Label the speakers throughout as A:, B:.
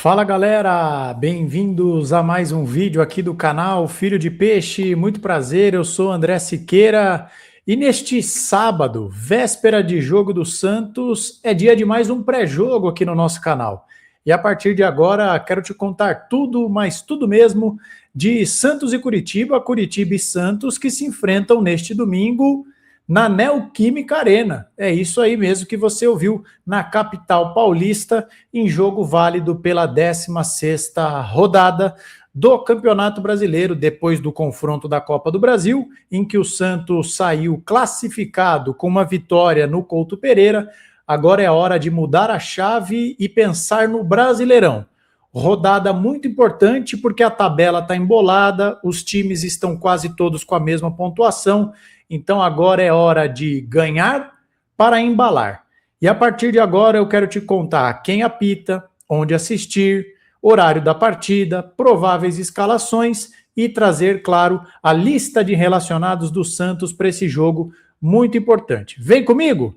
A: Fala galera, bem-vindos a mais um vídeo aqui do canal Filho de Peixe. Muito prazer, eu sou André Siqueira e neste sábado, véspera de jogo do Santos, é dia de mais um pré-jogo aqui no nosso canal. E a partir de agora quero te contar tudo, mas tudo mesmo, de Santos e Curitiba, Curitiba e Santos que se enfrentam neste domingo na Neoquímica Arena. É isso aí mesmo que você ouviu, na capital paulista, em jogo válido pela 16ª rodada do Campeonato Brasileiro, depois do confronto da Copa do Brasil, em que o Santos saiu classificado com uma vitória no Couto Pereira. Agora é hora de mudar a chave e pensar no Brasileirão. Rodada muito importante porque a tabela está embolada, os times estão quase todos com a mesma pontuação. Então agora é hora de ganhar para embalar. E a partir de agora eu quero te contar quem apita, onde assistir, horário da partida, prováveis escalações e trazer, claro, a lista de relacionados do Santos para esse jogo muito importante. Vem comigo?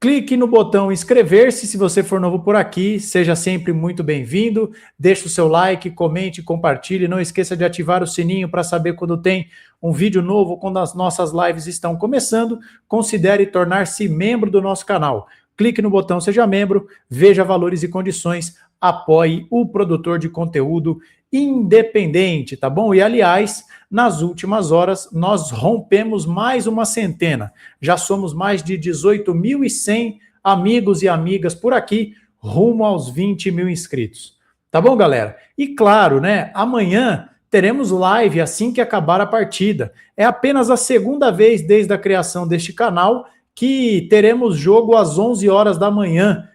A: Clique no botão inscrever-se se você for novo por aqui, seja sempre muito bem-vindo, deixe o seu like, comente, compartilhe, não esqueça de ativar o sininho para saber quando tem um vídeo novo, quando as nossas lives estão começando, considere tornar-se membro do nosso canal. Clique no botão Seja Membro, veja valores e condições, apoie o produtor de conteúdo independente, tá bom? E aliás, nas últimas horas nós rompemos mais uma centena, já somos mais de 18.100 amigos e amigas por aqui, rumo aos 20 mil inscritos, tá bom, galera? E claro, né, amanhã teremos live assim que acabar a partida, é apenas a segunda vez desde a criação deste canal que teremos jogo às 11 horas da manhã,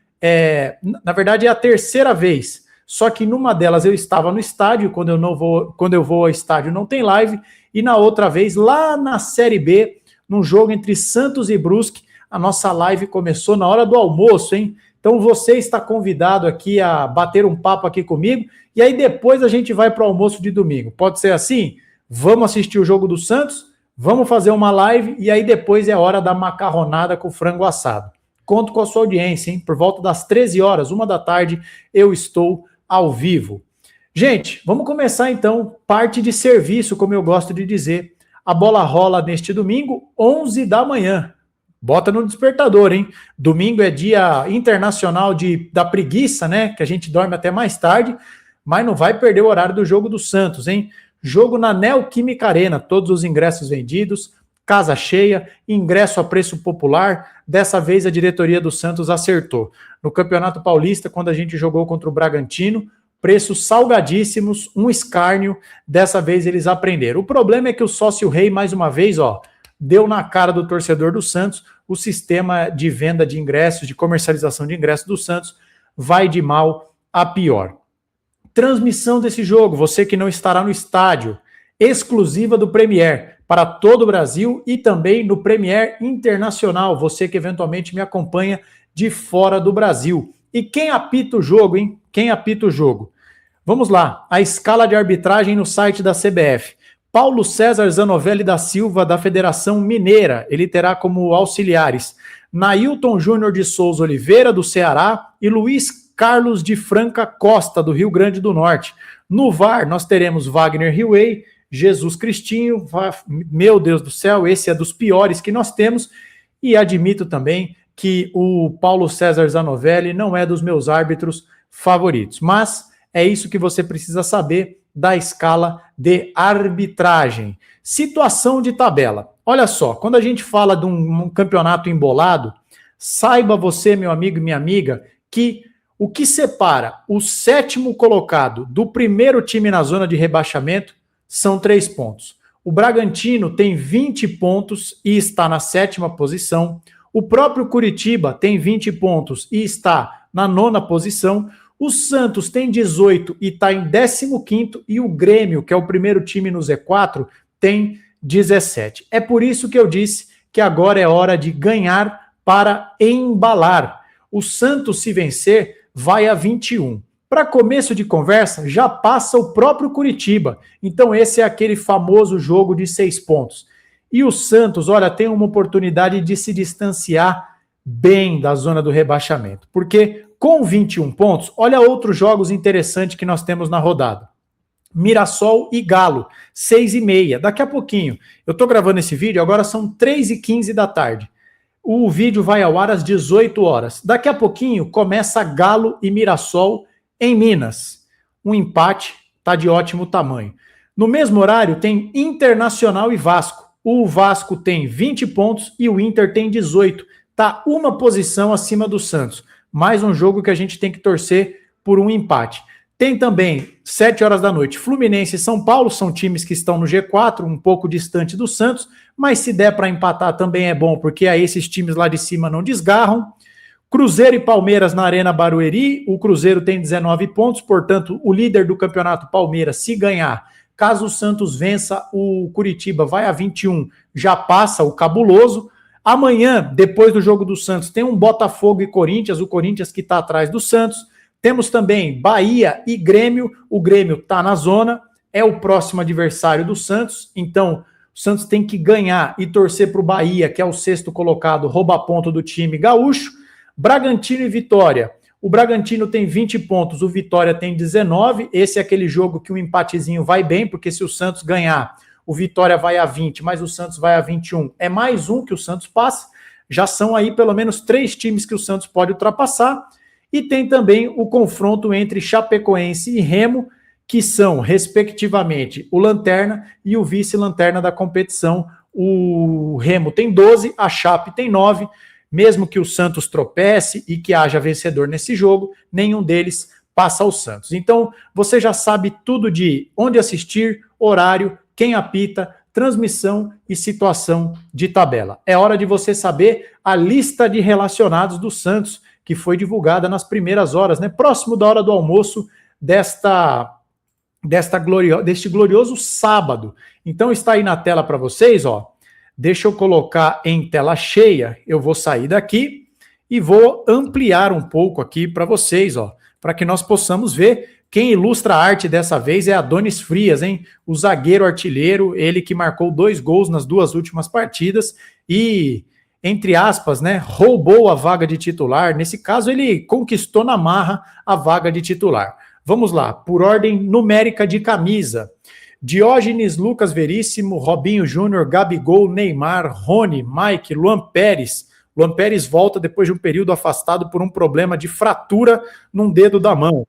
A: na verdade é a terceira vez, só que numa delas eu estava no estádio, quando eu vou ao estádio não tem live, e na outra vez, lá na Série B, num jogo entre Santos e Brusque, a nossa live começou na hora do almoço, hein? Então você está convidado aqui a bater um papo aqui comigo, e aí depois a gente vai para o almoço de domingo. Pode ser assim? Vamos assistir o jogo do Santos, vamos fazer uma live, e aí depois é hora da macarronada com frango assado. Conto com a sua audiência, hein? Por volta das 13 horas, 1 da tarde, eu estou ao vivo. Gente, vamos começar então parte de serviço, como eu gosto de dizer. A bola rola neste domingo, 11 da manhã. Bota no despertador, hein? Domingo é dia internacional da preguiça, né? Que a gente dorme até mais tarde, mas não vai perder o horário do jogo do Santos, hein? Jogo na Neoquímica Arena, todos os ingressos vendidos, casa cheia, ingresso a preço popular. Dessa vez a diretoria do Santos acertou. No Campeonato Paulista, quando a gente jogou contra o Bragantino, preços salgadíssimos, um escárnio. Dessa vez eles aprenderam. O problema é que o sócio rei, mais uma vez, deu na cara do torcedor do Santos. O sistema de venda de ingressos, de comercialização de ingressos do Santos vai de mal a pior. Transmissão desse jogo, você que não estará no estádio, exclusiva do Premier, para todo o Brasil e também no Premier Internacional, você que eventualmente me acompanha de fora do Brasil. E quem apita o jogo, hein? Quem apita o jogo? Vamos lá, a escala de arbitragem no site da CBF. Paulo César Zanovelli da Silva, da Federação Mineira, ele terá como auxiliares Nailton Júnior de Souza Oliveira, do Ceará, e Luiz Carlos de Franca Costa, do Rio Grande do Norte. No VAR, nós teremos Wagner Riway, Jesus Cristinho, meu Deus do céu, esse é dos piores que nós temos, e admito também que o Paulo César Zanovelli não é dos meus árbitros favoritos, mas é isso que você precisa saber da escala de arbitragem. Situação de tabela. Olha só, quando a gente fala de um campeonato embolado, saiba você, meu amigo e minha amiga, que o que separa o 7º colocado do primeiro time na zona de rebaixamento são 3 pontos. O Bragantino tem 20 pontos e está na 7ª posição. O próprio Curitiba tem 20 pontos e está na 9ª posição. O Santos tem 18 e está em 15º. E o Grêmio, que é o primeiro time no Z4, tem 17. É por isso que eu disse que agora é hora de ganhar para embalar. O Santos, se vencer, vai a 21. Para começo de conversa, já passa o próprio Curitiba. Então esse é aquele famoso jogo de 6 pontos. E o Santos, olha, tem uma oportunidade de se distanciar bem da zona do rebaixamento. Porque com 21 pontos, olha outros jogos interessantes que nós temos na rodada. Mirassol e Galo, 6h30, daqui a pouquinho. Eu estou gravando esse vídeo, agora são 3h15 da tarde. O vídeo vai ao ar às 18 horas. Daqui a pouquinho começa Galo e Mirassol em Minas. Um empate, tá de ótimo tamanho. No mesmo horário tem Internacional e Vasco. O Vasco tem 20 pontos e o Inter tem 18. Tá uma posição acima do Santos. Mais um jogo que a gente tem que torcer por um empate. Tem também, 7 horas da noite, Fluminense e São Paulo, são times que estão no G4, um pouco distante do Santos, mas se der para empatar também é bom, porque aí esses times lá de cima não desgarram. Cruzeiro e Palmeiras na Arena Barueri, o Cruzeiro tem 19 pontos, portanto, o líder do campeonato, Palmeiras, se ganhar, caso o Santos vença, o Curitiba vai a 21, já passa o cabuloso. Amanhã, depois do jogo do Santos, tem um Botafogo e Corinthians, o Corinthians que está atrás do Santos. Temos também Bahia e Grêmio, o Grêmio está na zona, é o próximo adversário do Santos, então o Santos tem que ganhar e torcer para o Bahia, que é o 6º colocado, rouba ponto do time gaúcho. Bragantino e Vitória, o Bragantino tem 20 pontos, o Vitória tem 19, esse é aquele jogo que um empatezinho vai bem, porque se o Santos ganhar, o Vitória vai a 20, mas o Santos vai a 21, é mais um que o Santos passa, já são aí pelo menos 3 times que o Santos pode ultrapassar. E tem também o confronto entre Chapecoense e Remo, que são, respectivamente, o lanterna e o vice-lanterna da competição. O Remo tem 12, a Chape tem 9. Mesmo que o Santos tropece e que haja vencedor nesse jogo, nenhum deles passa ao Santos. Então, você já sabe tudo de onde assistir, horário, quem apita, transmissão e situação de tabela. É hora de você saber a lista de relacionados do Santos, que foi divulgada nas primeiras horas, né? Próximo da hora do almoço deste glorioso sábado. Então está aí na tela para vocês, ó. Deixa eu colocar em tela cheia. Eu vou sair daqui e vou ampliar um pouco aqui para vocês, ó, para que nós possamos ver. Quem ilustra a arte dessa vez é Adonis Frias, hein? O zagueiro artilheiro, ele que marcou 2 gols nas 2 últimas partidas e, entre aspas, né, roubou a vaga de titular. Nesse caso, ele conquistou na marra a vaga de titular. Vamos lá, por ordem numérica de camisa. Diógenes, Lucas Veríssimo, Robinho Júnior, Gabigol, Neymar, Rony, Mike, Luan Pérez. Luan Pérez volta depois de um período afastado por um problema de fratura num dedo da mão.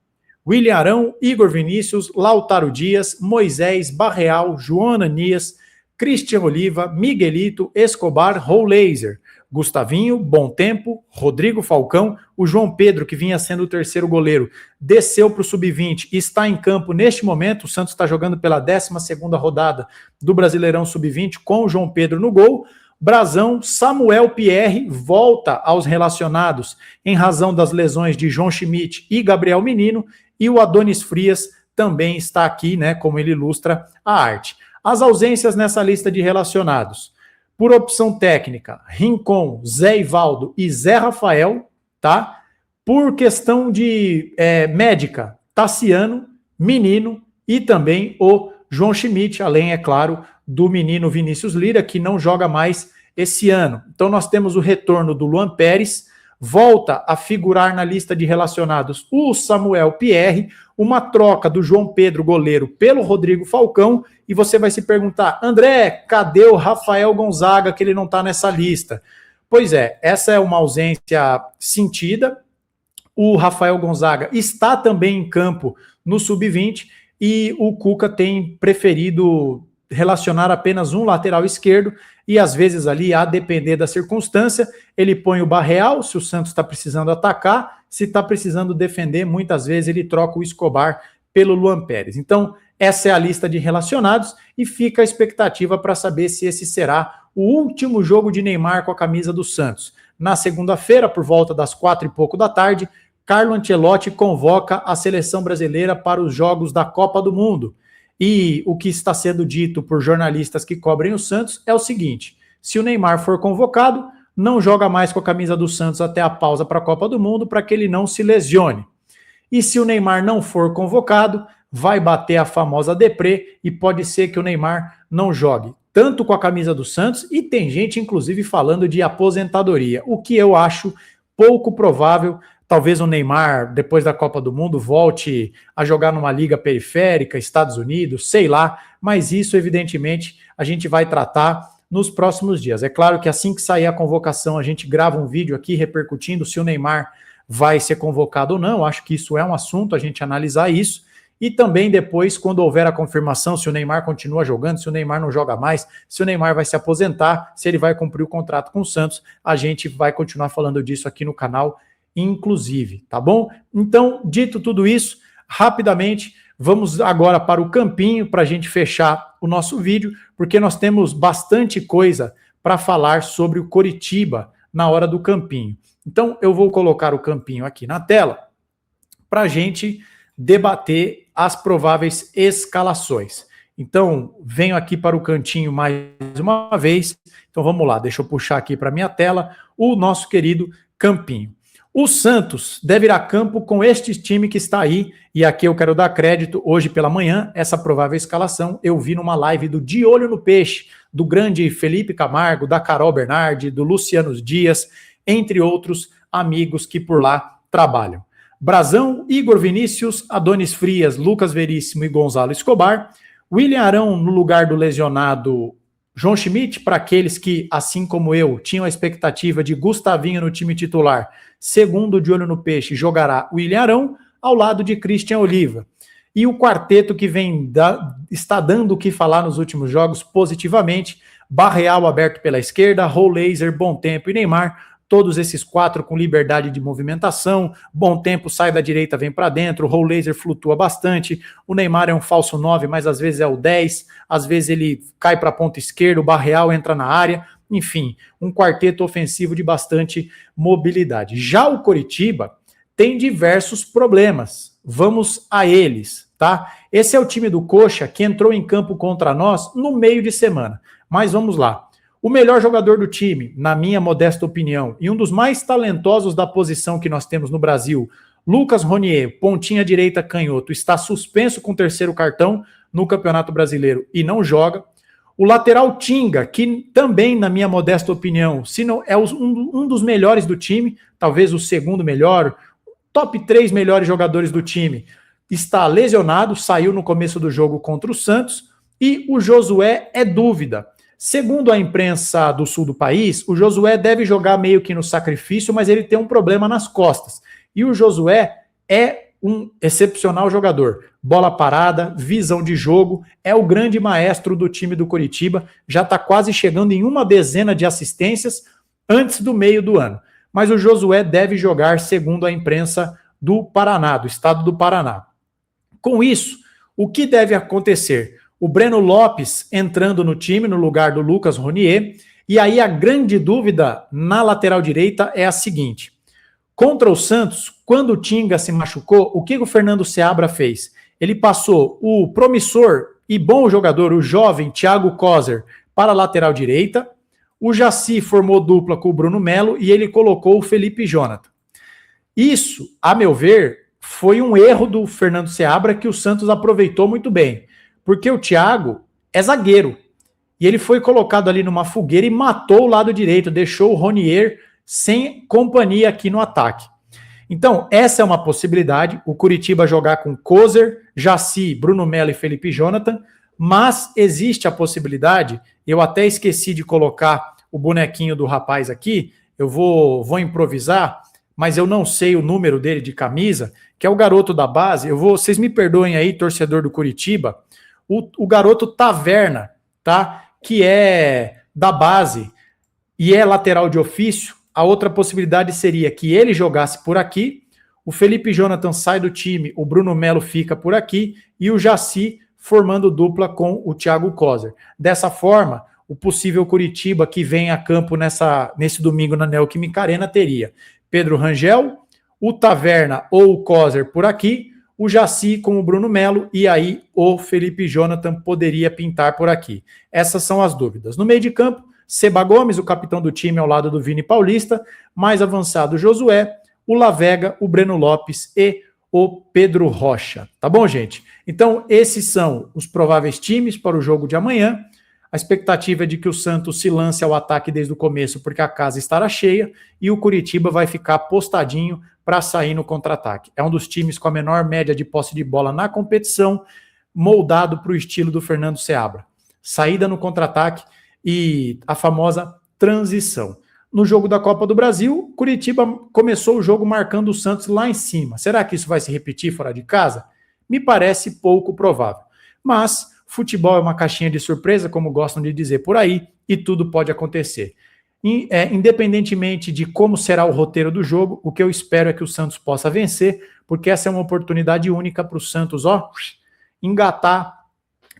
A: William Arão, Igor Vinícius, Lautaro Dias, Moisés, Barreal, João Ananias, Cristian Oliva, Miguelito, Escobar, Roulaser, Gustavinho, Bom Tempo, Rodrigo Falcão, o João Pedro, que vinha sendo o 3º goleiro, desceu para o Sub-20 e está em campo neste momento. O Santos está jogando pela 12ª rodada do Brasileirão Sub-20 com o João Pedro no gol. Brazão, Samuel Pierre volta aos relacionados em razão das lesões de João Schmidt e Gabriel Menino, e o Adonis Frias também está aqui, né, como ele ilustra a arte. As ausências nessa lista de relacionados: por opção técnica, Rincon, Zé Ivaldo e Zé Rafael, tá? Por questão de médica, Tassiano, Menino e também o João Schmidt, além, é claro, do menino Vinícius Lira, que não joga mais esse ano. Então nós temos o retorno do Luan Pérez, volta a figurar na lista de relacionados o Samuel Pierre, uma troca do João Pedro, goleiro, pelo Rodrigo Falcão, e você vai se perguntar: André, cadê o Rafael Gonzaga, que ele não está nessa lista? Pois é, essa é uma ausência sentida. O Rafael Gonzaga está também em campo no Sub-20 e o Cuca tem preferido relacionar apenas um lateral esquerdo e às vezes ali, a depender da circunstância, ele põe o Barreal, se o Santos está precisando atacar, se está precisando defender, muitas vezes ele troca o Escobar pelo Luan Pérez. Então, essa é a lista de relacionados e fica a expectativa para saber se esse será o último jogo de Neymar com a camisa do Santos. Na segunda-feira, por volta das 4 e pouco da tarde, Carlo Ancelotti convoca a seleção brasileira para os jogos da Copa do Mundo. E o que está sendo dito por jornalistas que cobrem o Santos é o seguinte: se o Neymar for convocado, não joga mais com a camisa do Santos até a pausa para a Copa do Mundo, para que ele não se lesione. E se o Neymar não for convocado, vai bater a famosa deprê e pode ser que o Neymar não jogue tanto com a camisa do Santos, e tem gente inclusive falando de aposentadoria, o que eu acho pouco provável, Talvez o Neymar, depois da Copa do Mundo, volte a jogar numa liga periférica, Estados Unidos, sei lá, mas isso, evidentemente, a gente vai tratar nos próximos dias. É claro que assim que sair a convocação, a gente grava um vídeo aqui repercutindo se o Neymar vai ser convocado ou não. Acho que isso é um assunto, a gente analisar isso. E também depois, quando houver a confirmação, se o Neymar continua jogando, se o Neymar não joga mais, se o Neymar vai se aposentar, se ele vai cumprir o contrato com o Santos, a gente vai continuar falando disso aqui no canal, inclusive, tá bom? Então, dito tudo isso, rapidamente, vamos agora para o campinho para a gente fechar o nosso vídeo, porque nós temos bastante coisa para falar sobre o Coritiba na hora do campinho. Então, eu vou colocar o campinho aqui na tela para a gente debater as prováveis escalações. Então, venho aqui para o cantinho mais uma vez. Então, vamos lá, deixa eu puxar aqui para a minha tela o nosso querido campinho. O Santos deve ir a campo com este time que está aí, e aqui eu quero dar crédito, hoje pela manhã, essa provável escalação eu vi numa live do De Olho no Peixe, do grande Felipe Camargo, da Carol Bernardi, do Luciano Dias, entre outros amigos que por lá trabalham. Brazão, Igor Vinícius, Adonis Frias, Lucas Veríssimo e Gonzalo Escobar, William Arão no lugar do lesionado João Schmidt, para aqueles que, assim como eu, tinham a expectativa de Gustavinho no time titular, segundo o De Olho no Peixe, jogará William Arão ao lado de Christian Oliva. E o quarteto que está dando o que falar nos últimos jogos positivamente, Barreal aberto pela esquerda, Rollaser, Bom Tempo e Neymar, todos esses quatro com liberdade de movimentação, Bom Tempo sai da direita, vem para dentro, o Rollaser flutua bastante, o Neymar é um falso 9, mas às vezes é o 10, às vezes ele cai para a ponta esquerda, o Barreal entra na área, enfim, um quarteto ofensivo de bastante mobilidade. Já o Coritiba tem diversos problemas, vamos a eles, tá? Esse é o time do Coxa que entrou em campo contra nós no meio de semana, mas vamos lá. O melhor jogador do time, na minha modesta opinião, e um dos mais talentosos da posição que nós temos no Brasil, Lucas Ronier, pontinha direita canhoto, está suspenso com o terceiro cartão no Campeonato Brasileiro e não joga. O lateral Tinga, que também, na minha modesta opinião, se não é um dos melhores do time, talvez o segundo melhor, top 3 melhores jogadores do time, está lesionado, saiu no começo do jogo contra o Santos, e o Josué é dúvida. Segundo a imprensa do sul do país, o Josué deve jogar meio que no sacrifício, mas ele tem um problema nas costas. E o Josué é um excepcional jogador. Bola parada, visão de jogo, é o grande maestro do time do Coritiba, já está quase chegando em uma dezena de assistências antes do meio do ano. Mas o Josué deve jogar segundo a imprensa do Paraná, do estado do Paraná. Com isso, o que deve acontecer? O Breno Lopes entrando no time no lugar do Lucas Ronier, e aí a grande dúvida na lateral direita é a seguinte: contra o Santos, quando o Tinga se machucou, o que o Fernando Seabra fez? Ele passou o promissor e bom jogador, o jovem Thiago Kozer, para a lateral direita, o Jaci formou dupla com o Bruno Melo e ele colocou o Felipe Jonathan. Isso, a meu ver, foi um erro do Fernando Seabra que o Santos aproveitou muito bem. Porque o Thiago é zagueiro. E ele foi colocado ali numa fogueira e matou o lado direito, deixou o Ronier sem companhia aqui no ataque. Então, essa é uma possibilidade, o Coritiba jogar com Kozer, Jaci, Bruno Melo e Felipe Jonathan, mas existe a possibilidade, eu até esqueci de colocar o bonequinho do rapaz aqui, eu vou improvisar, mas eu não sei o número dele de camisa, que é o garoto da base, vocês me perdoem aí, torcedor do Coritiba, o garoto Taverna, tá? Que é da base e é lateral de ofício. A outra possibilidade seria que ele jogasse por aqui, o Felipe Jonathan sai do time, o Bruno Melo fica por aqui e o Jaci formando dupla com o Thiago Kozer. Dessa forma, o possível Coritiba que vem a campo nesse domingo na Neoquímica Arena teria Pedro Rangel, o Taverna ou o Kozer por aqui, o Jaci com o Bruno Melo e aí o Felipe Jonathan poderia pintar por aqui. Essas são as dúvidas. No meio de campo, Seba Gomes, o capitão do time ao lado do Vini Paulista, mais avançado Josué, o Lavega, o Breno Lopes e o Pedro Rocha. Tá bom, gente? Então, esses são os prováveis times para o jogo de amanhã. A expectativa é de que o Santos se lance ao ataque desde o começo, porque a casa estará cheia, e o Curitiba vai ficar postadinho para sair no contra-ataque. É um dos times com a menor média de posse de bola na competição, moldado para o estilo do Fernando Seabra. Saída no contra-ataque e a famosa transição. No jogo da Copa do Brasil, Curitiba começou o jogo marcando o Santos lá em cima. Será que isso vai se repetir fora de casa? Me parece pouco provável. Mas futebol é uma caixinha de surpresa, como gostam de dizer por aí, e tudo pode acontecer. Independentemente de como será o roteiro do jogo, o que eu espero é que o Santos possa vencer, porque essa é uma oportunidade única para o Santos, engatar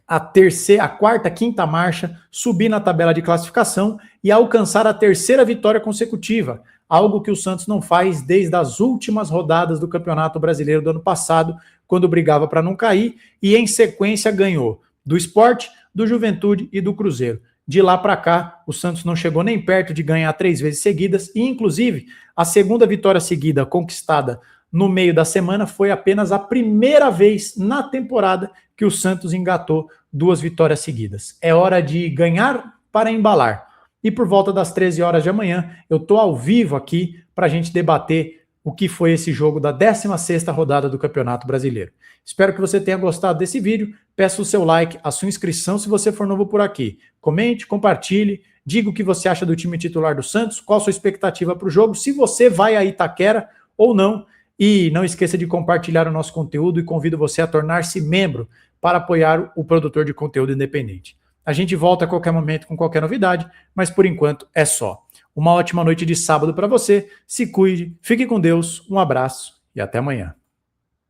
A: a quarta, quinta marcha, subir na tabela de classificação e alcançar a terceira vitória consecutiva, algo que o Santos não faz desde as últimas rodadas do Campeonato Brasileiro do ano passado, quando brigava para não cair, e em sequência ganhou do Sport, do Juventude e do Cruzeiro. De lá para cá, o Santos não chegou nem perto de ganhar 3 vezes seguidas, e inclusive a segunda vitória seguida conquistada no meio da semana foi apenas a primeira vez na temporada que o Santos engatou 2 vitórias seguidas. É hora de ganhar para embalar. E por volta das 13 horas de amanhã, eu estou ao vivo aqui para a gente debater o que foi esse jogo da 16ª rodada do Campeonato Brasileiro. Espero que você tenha gostado desse vídeo. Peço o seu like, a sua inscrição se você for novo por aqui. Comente, compartilhe, diga o que você acha do time titular do Santos, qual a sua expectativa para o jogo, se você vai a Itaquera ou não. E não esqueça de compartilhar o nosso conteúdo e convido você a tornar-se membro para apoiar o produtor de conteúdo independente. A gente volta a qualquer momento com qualquer novidade, mas por enquanto é só. Uma ótima noite de sábado para você, se cuide, fique com Deus, um abraço e até amanhã.